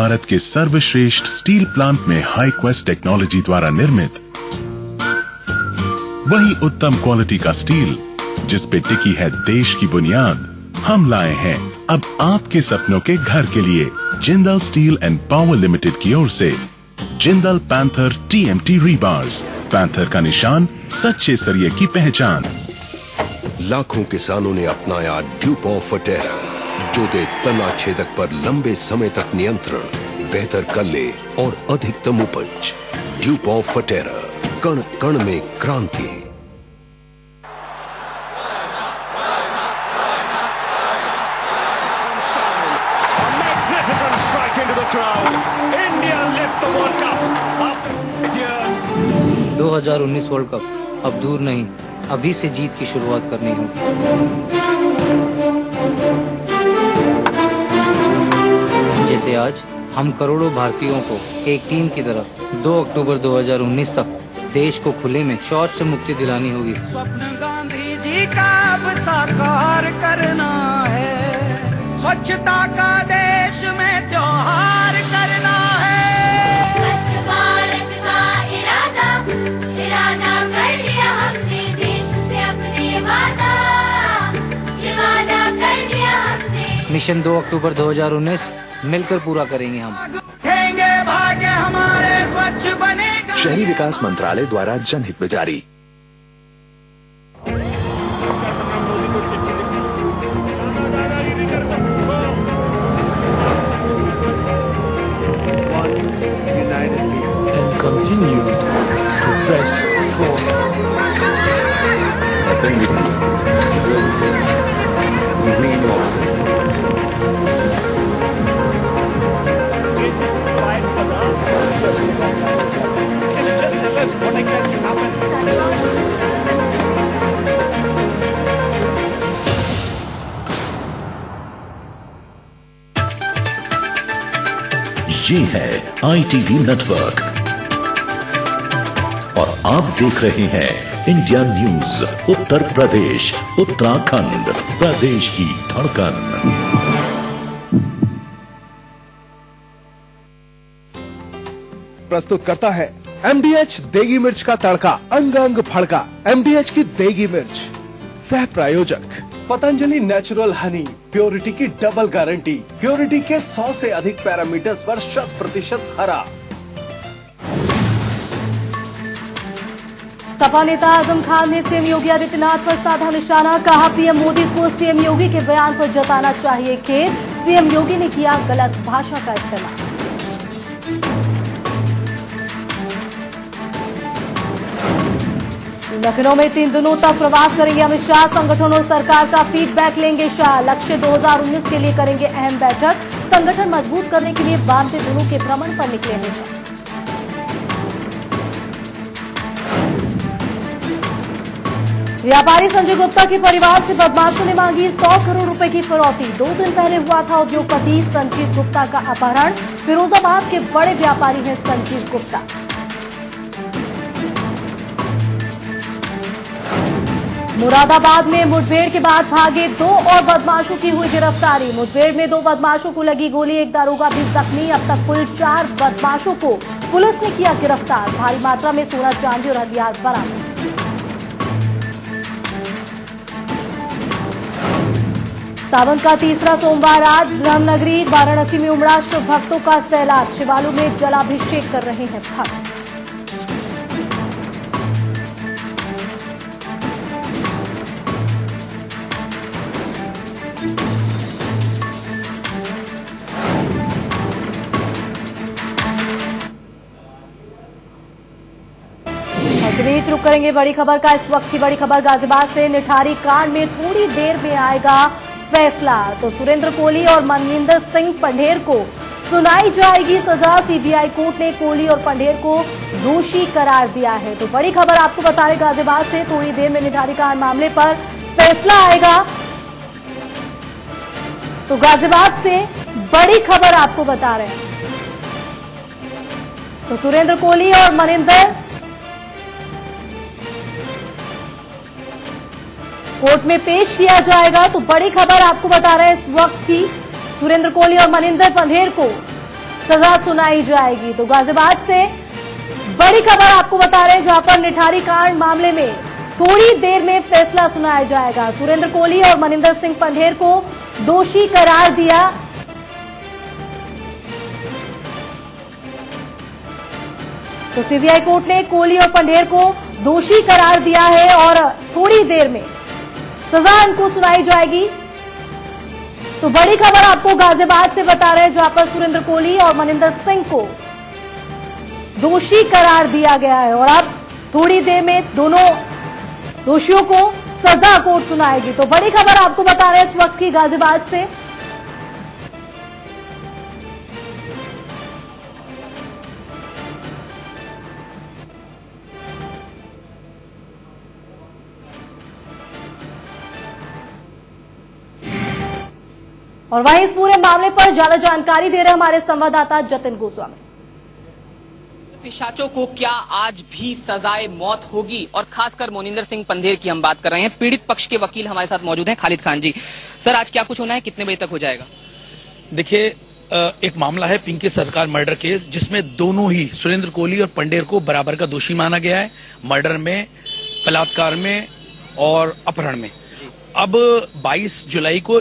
भारत के सर्वश्रेष्ठ steel plant में हाई क्वेस्ट टेक्नोलॉजी द्वारा निर्मित वही उत्तम क्वालिटी का स्टील जिस पे टिकी है देश की बुनियाद, हम लाए हैं अब आपके सपनों के घर के लिए Jindal steel and power limited की ओर से Jindal panther TMT rebars. Panther का निशान सच्चे सरिये की पहचान। लाखों किसानों ने अपनाया ड्यूप ऑफ फटेरा, जो दे तना छेदक पर लंबे समय तक नियंत्रण, बेहतर कल्ले और अधिकतम उपज। ड्यूप ऑफ फटेरा, कण कण में क्रांति। India left the World Cup after 8 years. 2019 world cup अब दूर नहीं, अभी से जीत की शुरुआत करनी होगी। जैसे आज हम करोड़ों भारतीयों को एक टीम की तरह 2 अक्टूबर 2019 तक देश को खुले में शौच से मुक्ति दिलानी होगी। स्वप्न गांधी जी का अब साकार करना है, स्वच्छता का देश में त्योहार करना है। स्वच्छ भारत का इरादा कर लिया हमने, देश से अपने वादा, ये वादा कर लिया हमने। मिशन 2 अक्टूबर 2019 मिलकर पूरा करेंगे हम। उठेंगे भाग्य हमारे, स्वच्छ बनेगा। शहरी विकास मंत्रालय द्वारा जनहित में जारी। Continue to press forward. I think we bring it on. Just tell us what exactly happened. ये है ITV नेटवर्क और आप देख रहे हैं इंडिया न्यूज उत्तर प्रदेश, उत्तराखंड, प्रदेश की धड़कन। प्रस्तुत करता है MDH देगी मिर्च का तड़का, अंग अंग फड़का। MDH की देगी मिर्च। सह प्रायोजक पतंजलि नेचुरल हनी, प्योरिटी की डबल गारंटी। प्योरिटी के 100 से अधिक पैरामीटर्स पर 100% खरा। सपा नेता आजम खान ने सीएम योगी आदित्यनाथ पर साधा निशाना, कहा पीएम मोदी को सीएम योगी के बयान पर जताना चाहिए खेद। सीएम योगी ने किया गलत भाषा का इस्तेमाल। लखनऊ में 3 दिनों तक प्रवास करेंगे अमित शाह, संगठन और सरकार का फीडबैक लेंगे शाह। लक्ष्य 2019 के लिए करेंगे अहम बैठक, संगठन मजबूत करने के लिए 92 दिनों के भ्रमण पर निकलेंगे शाह। व्यापारी संजय गुप्ता के परिवार से बदमाशों ने मांगी 100 करोड़ रुपए की फिरौती। 2 दिन पहले हुआ था उद्योगपति संजीव गुप्ता का अपहरण। फिरोजाबाद के बड़े व्यापारी हैं संजीव गुप्ता। मुरादाबाद में मुठभेड़ के बाद भागे 2 और बदमाशों की हुई गिरफ्तारी। मुठभेड़ में 2 बदमाशों को लगी गोली, एक दारोगा भी जख्मी। अब तक कुल 4 बदमाशों को पुलिस ने किया गिरफ्तार। भारी मात्रा में सोना, चांदी और हथियार बरामद। सावन का तीसरा सोमवार आज ब्रह्मनगरी वाराणसी में उमड़ा शिव भक्तों का सैलाब। शिवालयों में जलाभिषेक कर रहे हैं भक्त। बीच रुक करेंगे बड़ी खबर का। इस वक्त की बड़ी खबर गाजियाबाद से। निठारी कांड में थोड़ी देर में आएगा फैसला, तो सुरेंद्र कोहली और मनविंदर सिंह पंढेर को सुनाई जाएगी सजा। सीबीआई कोर्ट ने कोहली और पंढेर को दोषी करार दिया है। तो बड़ी खबर आपको बता रहे गाजियाबाद से, थोड़ी देर में निठारी कांड मामले पर फैसला आएगा। तो गाजियाबाद से बड़ी खबर आपको बता रहे हैं। तो सुरेंद्र कोहली और मनिंदर कोर्ट में पेश किया जाएगा। तो बड़ी खबर आपको बता रहे हैं इस वक्त की, सुरेंद्र कोहली और मनिंदर पंढेर को सजा सुनाई जाएगी। तो गाजियाबाद से बड़ी खबर आपको बता रहे हैं, जहां पर निठारी कांड मामले में थोड़ी देर में फैसला सुनाया जाएगा। सुरेंद्र कोहली और मनिंदर सिंह पंढेर को दोषी करार दिया। तो सीबीआई कोर्ट ने कोहली और पंढेर को दोषी करार दिया है और थोड़ी देर में सजा इनको सुनाई जाएगी। तो बड़ी खबर आपको गाजियाबाद से बता रहे हैं, जहां पर सुरेंद्र कोहली और मनिंदर सिंह को दोषी करार दिया गया है और अब थोड़ी देर में दोनों दोषियों को सजा कोर्ट सुनाएगी। तो बड़ी खबर आपको बता रहे हैं इस वक्त की गाजियाबाद से। और वहीं इस पूरे मामले पर ज्यादा जानकारी दे रहे हमारे संवाददाता जतिन गोस्वामी। पिशाचों को क्या आज भी सजाए मौत होगी? और खासकर मोनिंदर सिंह पंढेर की हम बात कर रहे हैं। पीड़ित पक्ष के वकील हमारे साथ मौजूद हैं, खालिद खान जी। सर, आज क्या कुछ होना है, कितने बजे तक हो जाएगा? देखिए, एक मामला है पिंकी सरकार मर्डर केस, जिसमें दोनों ही सुरेंद्र कोहली और पंढेर को बराबर का दोषी माना गया है, मर्डर में, बलात्कार में और अपहरण में। अब 22 जुलाई को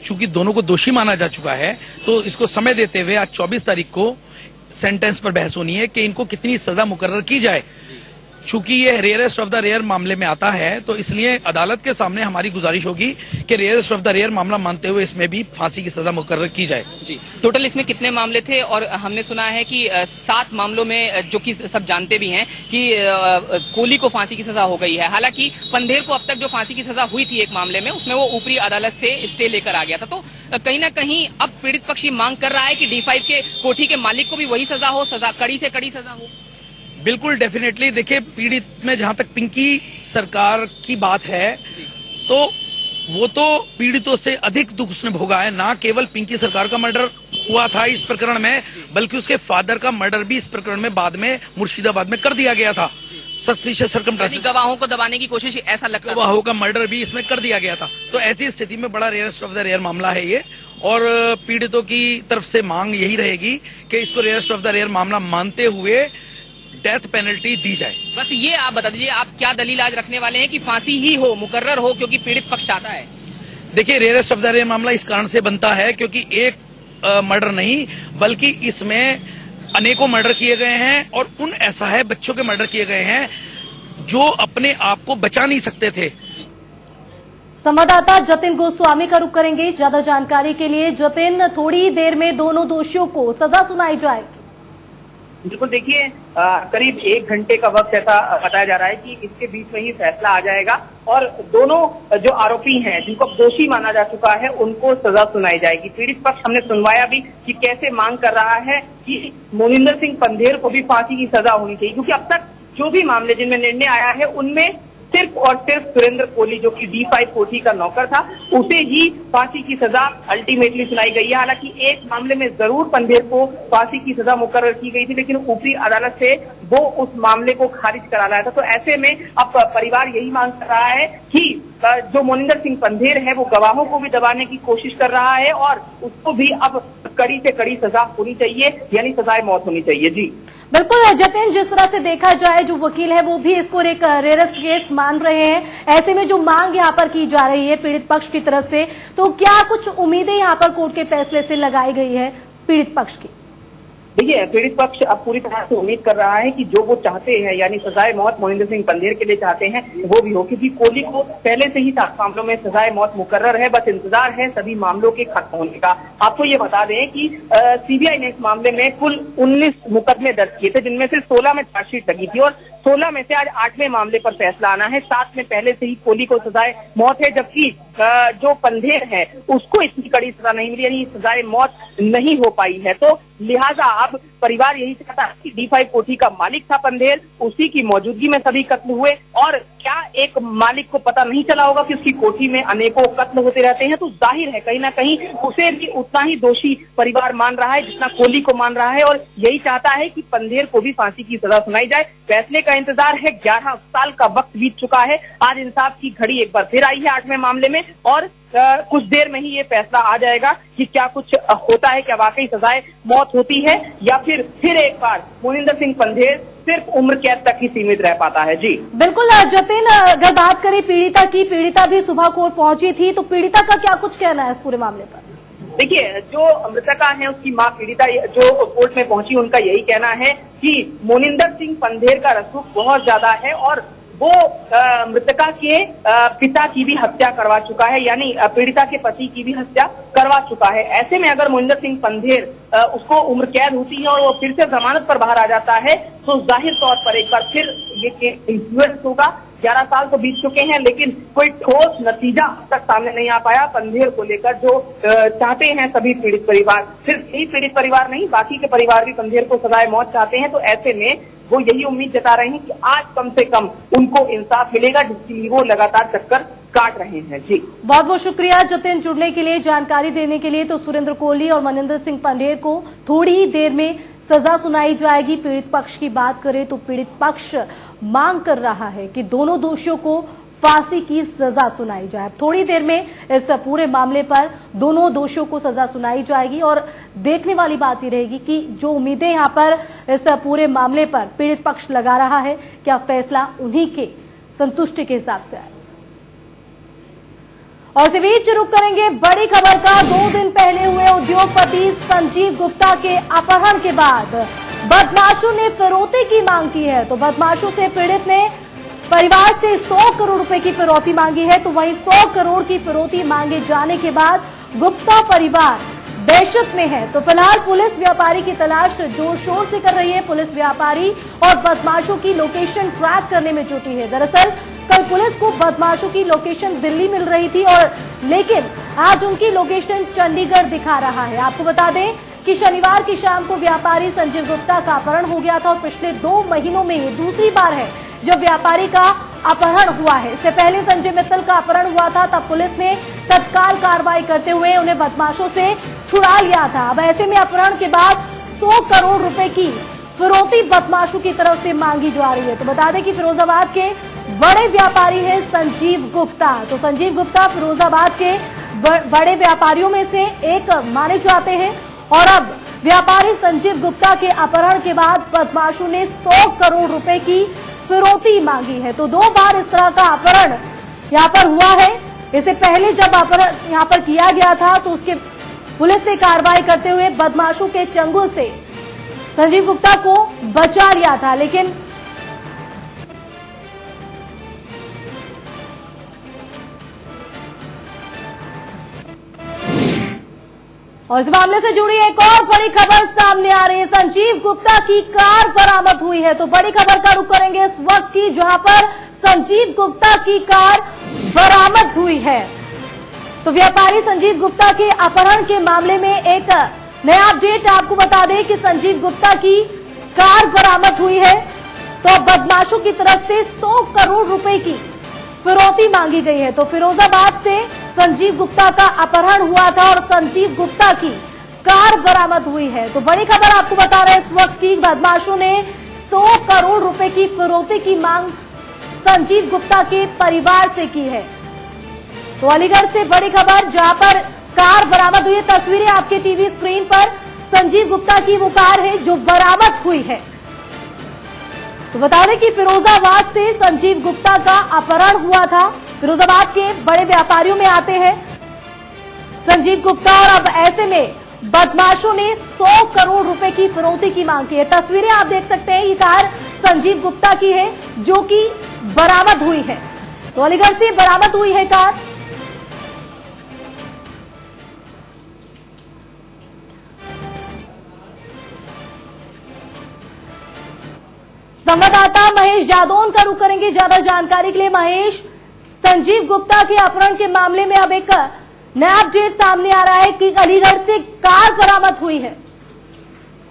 चूंकि दोनों को दोषी माना जा चुका है, तो इसको समय देते हुए आज 24 तारीख को सेंटेंस पर बहस होनी है कि इनको कितनी सजा मुकर्रर की जाए। चूंकि ये रेयरेस्ट ऑफ द रेयर मामले में आता है, तो इसलिए अदालत के सामने हमारी गुजारिश होगी कि रेयरेस्ट ऑफ द रेयर मामला मानते हुए इसमें भी फांसी की सजा मुकर्रर की जाए। जी, टोटल इसमें कितने मामले थे? और हमने सुना है कि 7 मामलों में, जो कि सब जानते भी हैं कि कोहली को फांसी की सजा हो गई है। हालांकि पंढेर को अब तक जो फांसी की सजा हुई थी एक मामले में, उसमें वो ऊपरी अदालत से स्टे लेकर आ गया था। तो कहीं ना कहीं अब पीड़ित पक्ष मांग कर रहा है कि D5 के कोठी के मालिक को भी वही सजा हो, सजा कड़ी से कड़ी सजा हो। बिल्कुल, डेफिनेटली। देखिए, पीड़ित में जहां तक पिंकी सरकार की बात है, तो वो तो पीड़ितों से अधिक दुख उसने भोगा है। ना केवल पिंकी सरकार का मर्डर हुआ था इस प्रकरण में, बल्कि उसके फादर का मर्डर भी इस प्रकरण में बाद में मुर्शिदाबाद में कर दिया गया था। सस्पिशियस सर्कमस्टेंसेस, गवाहों को दबाने की कोशिश, ऐसा लगता है। गवाहों का मर्डर भी इसमें कर दिया गया था। तो ऐसी स्थिति में बड़ा रेयरेस्ट ऑफ द रेयर मामला है ये, और पीड़ितों की तरफ से मांग यही रहेगी कि इसको रेयरेस्ट ऑफ द रेयर मामला मानते हुए डेथ पेनल्टी दी जाए। बस ये आप बता दीजिए, आप क्या दलील आज रखने वाले हैं कि फांसी ही हो, मुकर्रर हो, क्योंकि पीड़ित पक्ष चाहता है? देखिए, रेयरेस्ट ऑफ द रेयर मामला इस कारण से बनता है क्योंकि एक मर्डर नहीं, बल्कि इसमें अनेकों मर्डर किए गए हैं, और उन ऐसा है बच्चों के मर्डर किए गए हैं जो अपने आप को बचा नहीं सकते थे। संवाददाता जतिन गोस्वामी का रुख करेंगे ज्यादा जानकारी के लिए। जतिन, थोड़ी देर में दोनों दोषियों को सजा सुनाई जाएगी। बिल्कुल, देखिए, करीब 1 घंटे का वक्त ऐसा बताया जा रहा है कि इसके बीच में ही फैसला आ जाएगा और दोनों जो आरोपी हैं, जिनको दोषी माना जा चुका है, उनको सजा सुनाई जाएगी। पीड़ित पक्ष हमने सुनवाया भी कि कैसे मांग कर रहा है कि मोनिंदर सिंह पंढेर को भी फांसी की सजा होनी चाहिए, क्योंकि अब तक जो भी मामले जिनमें निर्णय आया है उनमें सिर्फ और सिर्फ सुरेंद्र कोहली, जो कि D5 कोठी का नौकर था, उसे ही फांसी की सजा अल्टीमेटली सुनाई गई है। हालांकि एक मामले में जरूर पंढेर को फांसी की सजा मुकर्रर की गई थी, लेकिन ऊपरी अदालत से वो उस मामले को खारिज करा लाया था। तो ऐसे में अब परिवार यही मांग कर रहा है कि जो मोनिंदर सिंह पंढेर है, वो गवाहों को भी दबाने की कोशिश कर रहा है और उसको भी अब कड़ी से कड़ी सजा होनी चाहिए, यानी सजाए मौत होनी चाहिए। जी बिल्कुल जतिन, जिस तरह से देखा जाए, जो वकील है वो भी इसको एक रेयरेस्ट केस मान रहे हैं। ऐसे में जो मांग यहाँ पर की जा रही है पीड़ित पक्ष की तरफ से, तो क्या कुछ उम्मीदें यहाँ पर कोर्ट के फैसले से लगाई गई है पीड़ित पक्ष की? देखिए, पीड़ित पक्ष अब पूरी तरह से उम्मीद कर रहा है कि जो वो चाहते हैं, यानी सजाए मौत मोनिंदर सिंह पंढेर के लिए चाहते हैं, वो भी हो, क्योंकि कोहली को पहले से ही 7 मामलों में सजाए मौत मुकर्रर है। बस इंतजार है सभी मामलों के खत्म होने का। आपको ये बता दें कि सीबीआई ने इस मामले में कुल 19 मुकदमे दर्ज किए थे, जिनमें से 16 में चार्जशीट लगी थी और 16 में से आज 8वें मामले पर फैसला आना है। 7 में पहले से ही कोहली को सजाए मौत है, जबकि जो पंढेर है उसको इतनी कड़ी सजा नहीं मिली, यानी सजाए मौत नहीं हो पाई है। तो लिहाजा अब परिवार यही चाहता है कि D5 कोठी का मालिक था पंढेर, उसी की मौजूदगी में सभी कत्ल हुए, और क्या एक मालिक को पता नहीं चला होगा कि उसकी कोठी में अनेकों कत्ल होते रहते हैं? तो जाहिर है कहीं ना कहीं उसे भी उतना ही दोषी परिवार मान रहा है जितना कोहली को मान रहा है, और यही चाहता है कि पंढेर को भी फांसी की सजा सुनाई जाए। फैसले का इंतजार है। 11 साल का वक्त बीत चुका है। आज इंसाफ की घड़ी एक बार फिर आई है 8वें मामले में, और कुछ देर में ही ये फैसला आ जाएगा कि क्या कुछ होता है, क्या वाकई सजाए मौत होती है या फिर एक बार मोनिंदर सिंह पंधेर सिर्फ उम्र कैद तक ही सीमित रह पाता है। जी बिल्कुल जतिन, अगर बात करें पीड़िता की, पीड़िता भी सुबह कोर्ट पहुंची थी, तो पीड़िता का क्या कुछ कहना है इस पूरे मामले पर? देखिए, जो मृतका है उसकी मां पीड़िता जो कोर्ट में पहुंची, उनका यही कहना है कि मोनिंदर सिंह पंधेर का रसूख बहुत ज्यादा है और वो मृतका के पिता की भी हत्या करवा चुका है, यानी पीड़िता के पति की भी हत्या करवा चुका है। ऐसे में अगर मोनिंदर सिंह पंधेर उसको उम्र कैद होती है और वो फिर से जमानत पर बाहर आ जाता है तो जाहिर तौर पर एक बार फिर ये केस इन्फ्लुएंस होगा। 11 साल तो बीत चुके हैं लेकिन कोई ठोस नतीजा अब तक सामने नहीं आ पाया पंधेर को लेकर, जो चाहते हैं सभी पीड़ित परिवार। सिर्फ यही पीड़ित परिवार नहीं, बाकी के परिवार भी पंधेर को सजाए मौत चाहते हैं। तो ऐसे में वो यही उम्मीद जता रहे हैं कि आज कम से कम उनको इंसाफ मिलेगा, जिसके लिए वो लगातार चक्कर काट रहे हैं। जी बहुत बहुत शुक्रिया जतिन, जुड़ने के लिए, जानकारी देने के लिए। तो सुरेंद्र कोहली और मनिंदर सिंह पंधेर को थोड़ी ही देर में सजा सुनाई जाएगी। पीड़ित पक्ष की बात करें तो पीड़ित पक्ष मांग कर रहा है कि दोनों दोषियों को फांसी की सजा सुनाई जाए। थोड़ी देर में इस पूरे मामले पर दोनों दोषियों को सजा सुनाई जाएगी और देखने वाली बात ये रहेगी कि जो उम्मीदें यहां पर इस पूरे मामले पर पीड़ित पक्ष लगा रहा है, क्या फैसला उन्हीं के संतुष्टि के हिसाब से आए। और इसी बीच रुक करेंगे बड़ी खबर का। 2 दिन पहले हुए उद्योगपति संजीव गुप्ता के अपहरण के बाद बदमाशों ने फिरौती की मांग की है। तो बदमाशों से पीड़ित ने परिवार से 100 करोड़ रुपए की फिरौती मांगी है। तो वहीं 100 करोड़ की फिरौती मांगे जाने के बाद गुप्ता परिवार दहशत में है। तो फिलहाल पुलिस व्यापारी की तलाश जोर शोर से कर रही है। पुलिस व्यापारी और बदमाशों की लोकेशन ट्रैक करने में जुटी है। दरअसल कल पुलिस को बदमाशों की लोकेशन दिल्ली मिल रही थी और लेकिन आज उनकी लोकेशन चंडीगढ़ दिखा रहा है। आपको बता दें कि शनिवार की शाम को व्यापारी संजीव गुप्ता का अपहरण हो गया था और पिछले 2 महीनों में ये दूसरी बार है जब व्यापारी का अपहरण हुआ है। इससे पहले संजय मित्तल का अपहरण हुआ था, तब पुलिस ने तत्काल कार्रवाई करते हुए उन्हें बदमाशों से छुड़ा लिया था। अब ऐसे में अपहरण के बाद 100 करोड़ रुपए की फिरौती बदमाशों की तरफ से मांगी जा रही है। तो बता दें कि फिरोजाबाद के बड़े व्यापारी है संजीव गुप्ता। तो संजीव गुप्ता फिरोजाबाद के बड़े व्यापारियों में से एक माने जाते हैं और अब व्यापारी संजीव गुप्ता के अपहरण के बाद बदमाशों ने 100 करोड़ रुपए की फिरौती मांगी है। तो 2 बार इस तरह का अपहरण यहां पर हुआ है। इससे पहले जब अपहरण यहां पर किया गया था तो उसके पुलिस ने कार्रवाई करते हुए बदमाशों के चंगुल से संजीव गुप्ता को बचा लिया था। लेकिन और इस मामले से जुड़ी एक और बड़ी खबर सामने आ रही है। संजीव गुप्ता की कार बरामद हुई है। तो बड़ी खबर का रुख करेंगे इस वक्त की, जहां पर संजीव गुप्ता की कार बरामद हुई है। तो व्यापारी संजीव गुप्ता के अपहरण के मामले में एक नया अपडेट आपको बता दें कि संजीव गुप्ता की कार बरामद हुई है। तो बदमाशों की तरफ से 100 करोड़ रुपए की फिरौती मांगी गई है। तो फिरोजाबाद से संजीव गुप्ता का अपहरण हुआ था और संजीव गुप्ता की कार बरामद हुई है। तो बड़ी खबर आपको बता रहे हैं इस वक्त की, बदमाशों ने 100 करोड़ रुपए की फिरौती की मांग संजीव गुप्ता के परिवार से की है। तो अलीगढ़ से बड़ी खबर, जहां पर कार बरामद हुई है। तस्वीरें आपके टीवी स्क्रीन पर, संजीव गुप्ता की वो कार है जो बरामद हुई है। तो बता दें कि फिरोजाबाद से संजीव गुप्ता का अपहरण हुआ था। फिरोजाबाद के बड़े व्यापारियों में आते हैं संजीव गुप्ता और अब ऐसे में बदमाशों ने 100 करोड़ रुपए की फिरौती की मांग की है। तस्वीरें आप देख सकते हैं, ये कार संजीव गुप्ता की है जो कि बरामद हुई है। तो अलीगढ़ से बरामद हुई है कार। संवाददाता महेश जादौन का रुख करेंगे ज्यादा जानकारी के लिए। महेश, संजीव गुप्ता के अपहरण के मामले में अब एक नया अपडेट सामने आ रहा है कि अलीगढ़ से कार बरामद हुई है।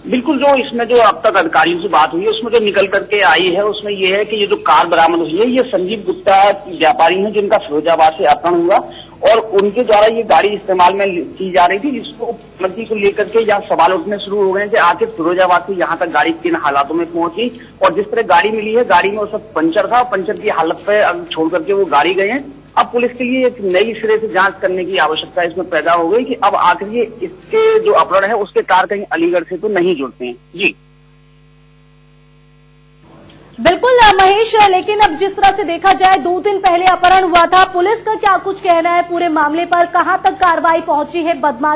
बिल्कुल, जो इसमें जो अब तक अधिकारियों से बात हुई है उसमें जो निकल करके आई है उसमें ये है कि ये जो कार बरामद हुई है ये संजीव गुप्ता व्यापारी हैं जिनका फिरोजाबाद से अपहरण हुआ और उनके द्वारा ये गाड़ी इस्तेमाल में की जा रही थी, जिसको मंत्री को लेकर के यहाँ सवाल उठने शुरू हो गए कि आखिर फिरोजाबाद से यहाँ तक गाड़ी किन हालातों में पहुंची और जिस तरह गाड़ी मिली है गाड़ी में वो सब पंचर था, पंचर की हालत पे छोड़ करके वो गाड़ी गए हैं अब पुलिस के लिए एक नई सिरे से जांच करने की आवश्यकता इसमें पैदा हो गई कि अब आखिर ये इसके जो अपहरण है उसके तार कहीं अलीगढ़ से तो नहीं जुड़ते हैं। जी बिल्कुल महेश, लेकिन अब जिस तरह से देखा जाए 2 दिन पहले अपहरण हुआ था, पुलिस का क्या कुछ कहना है पूरे मामले पर, कहां तक कार्रवाई पहुंची है बदमाश